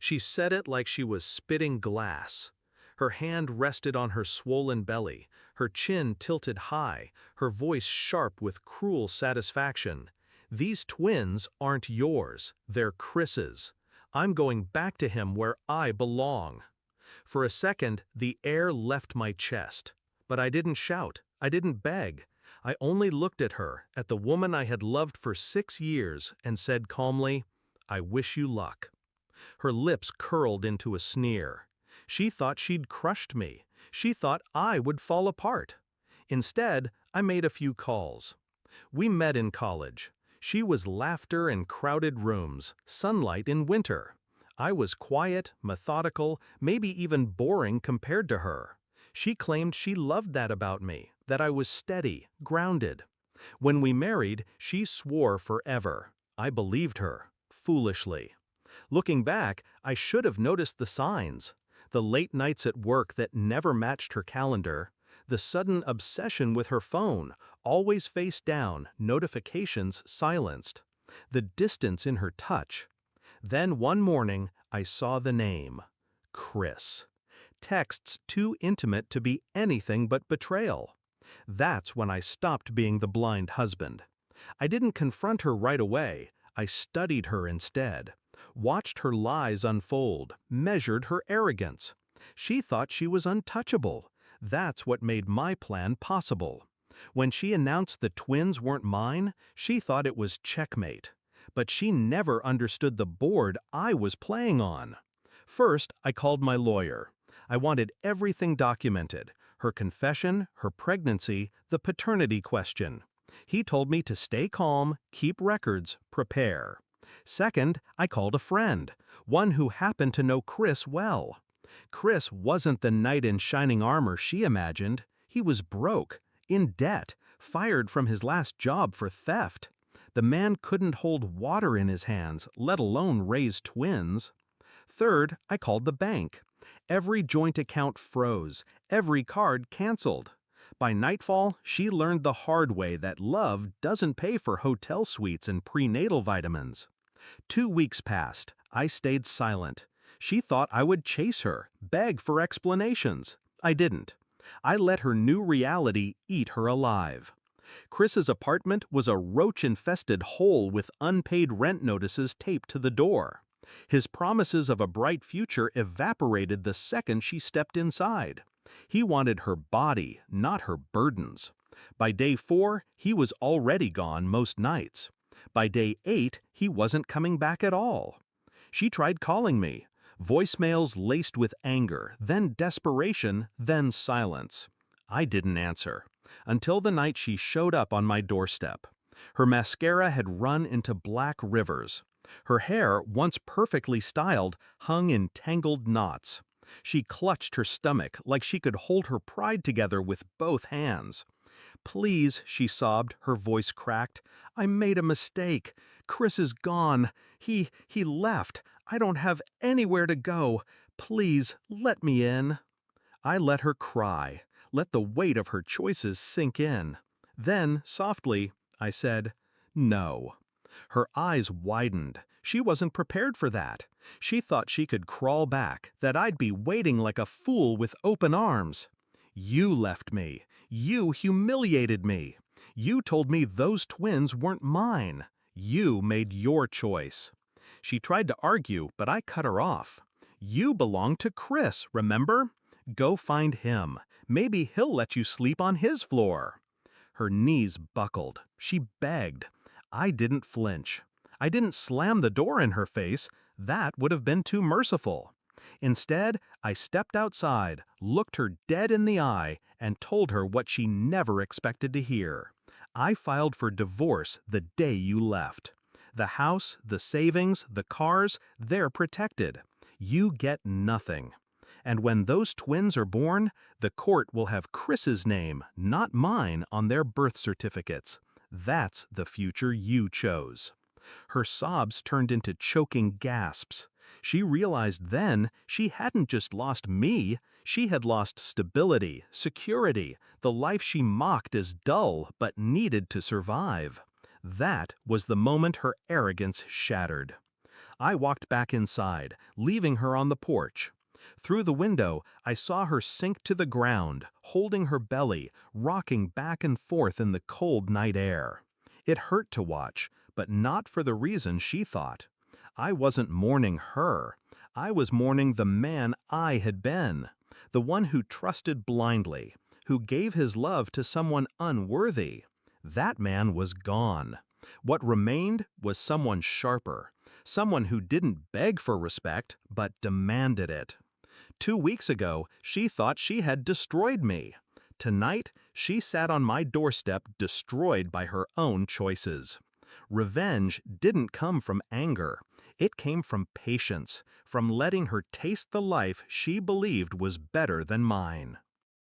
She said it like she was spitting glass. Her hand rested on her swollen belly, her chin tilted high, her voice sharp with cruel satisfaction. These twins aren't yours, they're Chris's. I'm going back to him where I belong. For a second, the air left my chest. But I didn't shout, I didn't beg. I only looked at her, at the woman I had loved for 6 years, and said calmly, "I wish you luck." Her lips curled into a sneer. She thought she'd crushed me. She thought I would fall apart. Instead, I made a few calls. We met in college. She was laughter in crowded rooms, sunlight in winter. I was quiet, methodical, maybe even boring compared to her. She claimed she loved that about me, that I was steady, grounded. When we married, she swore forever. I believed her, foolishly. Looking back, I should have noticed the signs. The late nights at work that never matched her calendar, the sudden obsession with her phone, always face down, notifications silenced, the distance in her touch. Then one morning, I saw the name, Chris. Texts too intimate to be anything but betrayal. That's when I stopped being the blind husband. I didn't confront her right away, I studied her instead. Watched her lies unfold, measured her arrogance. She thought she was untouchable. That's what made my plan possible. When she announced the twins weren't mine, she thought it was checkmate. But she never understood the board I was playing on. First, I called my lawyer. I wanted everything documented, her confession, her pregnancy, the paternity question. He told me to stay calm, keep records, prepare. Second, I called a friend, one who happened to know Chris well. Chris wasn't the knight in shining armor she imagined. He was broke, in debt, fired from his last job for theft. The man couldn't hold water in his hands, let alone raise twins. Third, I called the bank. Every joint account froze, every card canceled. By nightfall, she learned the hard way that love doesn't pay for hotel suites and prenatal vitamins. 2 weeks passed. I stayed silent. She thought I would chase her, beg for explanations. I didn't. I let her new reality eat her alive. Chris's apartment was a roach-infested hole with unpaid rent notices taped to the door. His promises of a bright future evaporated the second she stepped inside. He wanted her body, not her burdens. By day 4, he was already gone most nights. By day 8, he wasn't coming back at all. She tried calling me. Voicemails laced with anger, then desperation, then silence. I didn't answer. Until the night she showed up on my doorstep. Her mascara had run into black rivers. Her hair, once perfectly styled, hung in tangled knots. She clutched her stomach like she could hold her pride together with both hands. "Please," she sobbed, her voice cracked. "I made a mistake. Chris is gone. He left. I don't have anywhere to go. Please, let me in." I let her cry, let the weight of her choices sink in. Then, softly, I said, "No." Her eyes widened. She wasn't prepared for that. She thought she could crawl back, that I'd be waiting like a fool with open arms. "You left me. You humiliated me. You told me those twins weren't mine. You made your choice." She tried to argue, but I cut her off. "You belong to Chris, remember? Go find him. Maybe he'll let you sleep on his floor." Her knees buckled. She begged. I didn't flinch. I didn't slam the door in her face. That would have been too merciful. Instead, I stepped outside, looked her dead in the eye, and told her what she never expected to hear. "I filed for divorce the day you left. The house, the savings, the cars, they're protected. You get nothing. And when those twins are born, the court will have Chris's name, not mine, on their birth certificates. That's the future you chose." Her sobs turned into choking gasps. She realized then she hadn't just lost me, she had lost stability, security, the life she mocked as dull but needed to survive. That was the moment her arrogance shattered. I walked back inside, leaving her on the porch. Through the window, I saw her sink to the ground, holding her belly, rocking back and forth in the cold night air. It hurt to watch, but not for the reason she thought. I wasn't mourning her. I was mourning the man I had been, the one who trusted blindly, who gave his love to someone unworthy. That man was gone. What remained was someone sharper, someone who didn't beg for respect, but demanded it. 2 weeks ago, she thought she had destroyed me. Tonight, she sat on my doorstep destroyed by her own choices. Revenge didn't come from anger. It came from patience, from letting her taste the life she believed was better than mine.